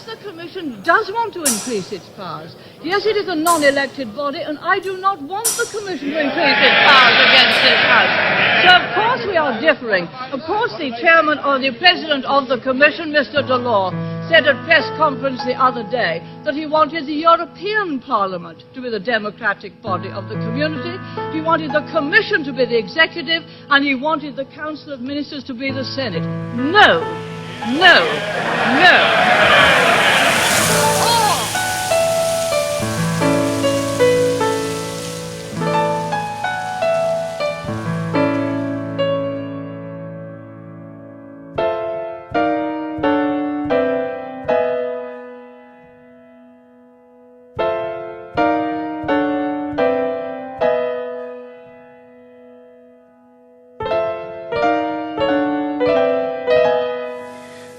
the Commission does want to increase its powers. Yes, it is a non-elected body, and I do not want the Commission to increase its powers against this House. So, of course, we are differing. Of course, the chairman or the president of the Commission, Mr. Delors, said at press conference the other day that he wanted the European Parliament to be the democratic body of the community. He wanted the Commission to be the executive, and he wanted the Council of Ministers to be the Senate. No, no, no.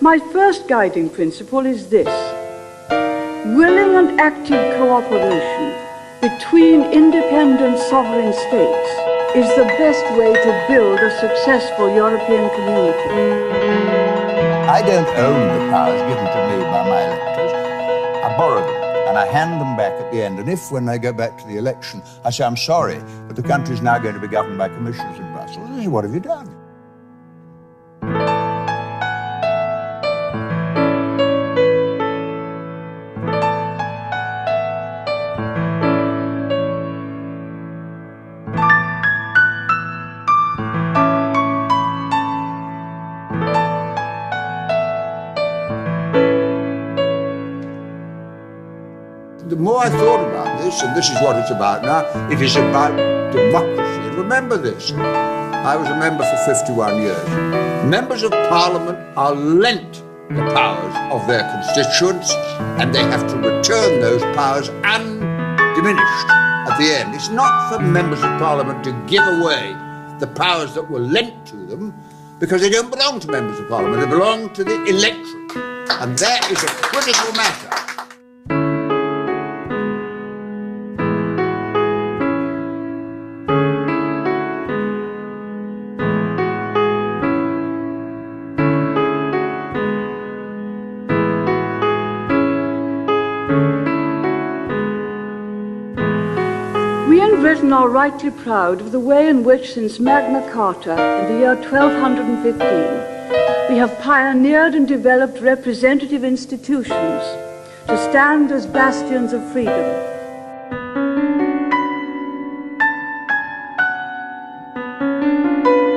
My first guiding principle is this: willing and active cooperation between independent sovereign states is the best way to build a successful European community. I don't own the powers given to me by my electors. I borrow them and I hand them back at the end. And if, when they go back to the election, I say, I'm sorry, but the country is now going to be governed by commissioners in Brussels, they say, what have you done? The more I thought about this, and this is what it's about now, it is about democracy. And remember this, I was a member for 51 years. Members of Parliament are lent the powers of their constituents, and they have to return those powers undiminished at the end. It's not for members of Parliament to give away the powers that were lent to them, because they don't belong to members of Parliament, they belong to the electorate. And that is a critical matter. We in Britain are rightly proud of the way in which, since Magna Carta in the year 1215, we have pioneered and developed representative institutions to stand as bastions of freedom.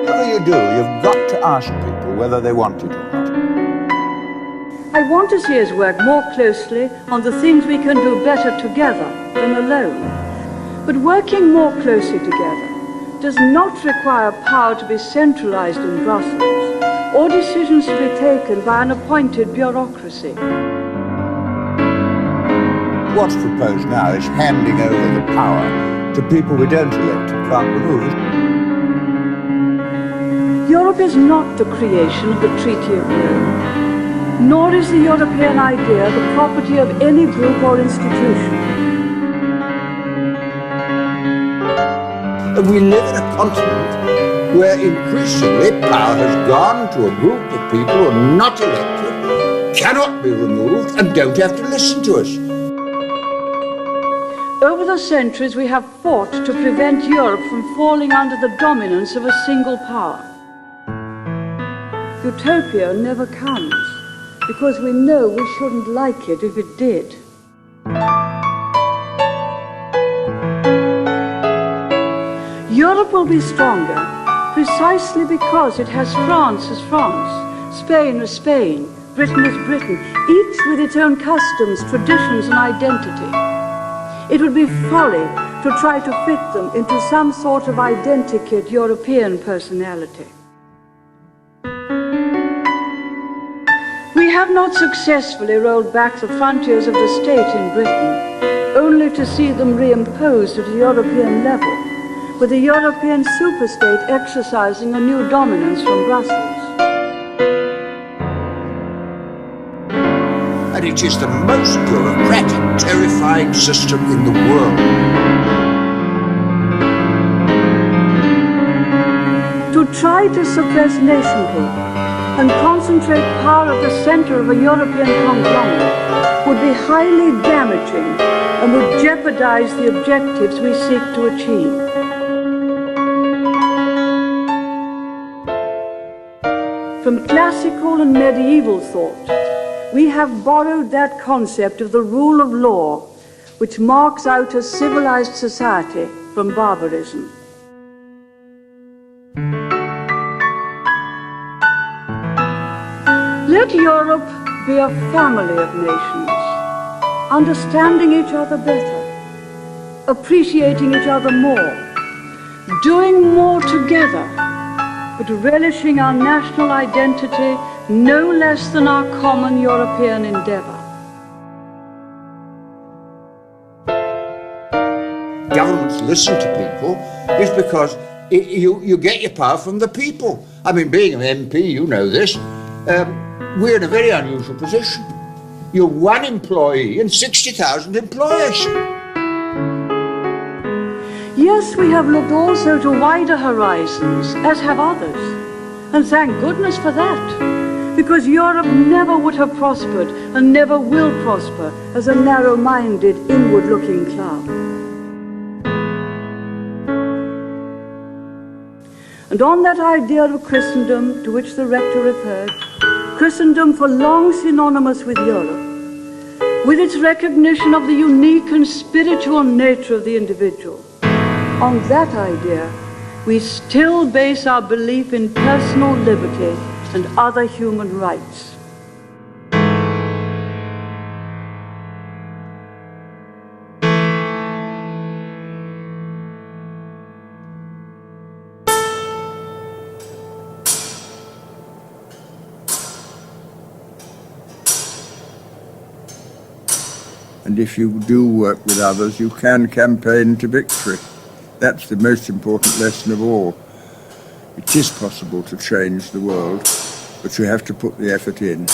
Whatever you do, you've got to ask people whether they want it or not. I want to see us work more closely on the things we can do better together than alone. But working more closely together does not require power to be centralized in Brussels or decisions to be taken by an appointed bureaucracy. What's proposed now is handing over the power to people we don't elect and can't remove. Europe is not the creation of the Treaty of Rome, nor is the European idea the property of any group or institution. And we live in a continent where increasingly power has gone to a group of people who are not elected, cannot be removed, and don't have to listen to us. Over the centuries, we have fought to prevent Europe from falling under the dominance of a single power. Utopia never comes, because we know we shouldn't like it if it did. Europe will be stronger precisely because it has France as France, Spain as Spain, Britain as Britain, each with its own customs, traditions, and identity. It would be folly to try to fit them into some sort of identikit European personality. We have not successfully rolled back the frontiers of the state in Britain, only to see them reimposed at a European level, with the European superstate exercising a new dominance from Brussels. And it is the most bureaucratic, terrifying system in the world. To try to suppress nationhood and concentrate power at the center of a European conglomerate would be highly damaging and would jeopardize the objectives we seek to achieve. From classical and medieval thought, we have borrowed that concept of the rule of law which marks out a civilized society from barbarism. Let Europe be a family of nations, understanding each other better, appreciating each other more, doing more together, but relishing our national identity no less than our common European endeavor. Governments listen to people is because you get your power from the people. I mean, being an MP, you know this, we're in a very unusual position. You're one employee and 60,000 employers. Yes, we have looked also to wider horizons, as have others. And thank goodness for that, because Europe never would have prospered and never will prosper as a narrow-minded, inward-looking cloud. And on that idea of Christendom to which the rector referred, Christendom for long synonymous with Europe, with its recognition of the unique and spiritual nature of the individual, on that idea, we still base our belief in personal liberty and other human rights. And if you do work with others, you can campaign to victory. That's the most important lesson of all. It is possible to change the world, but you have to put the effort in.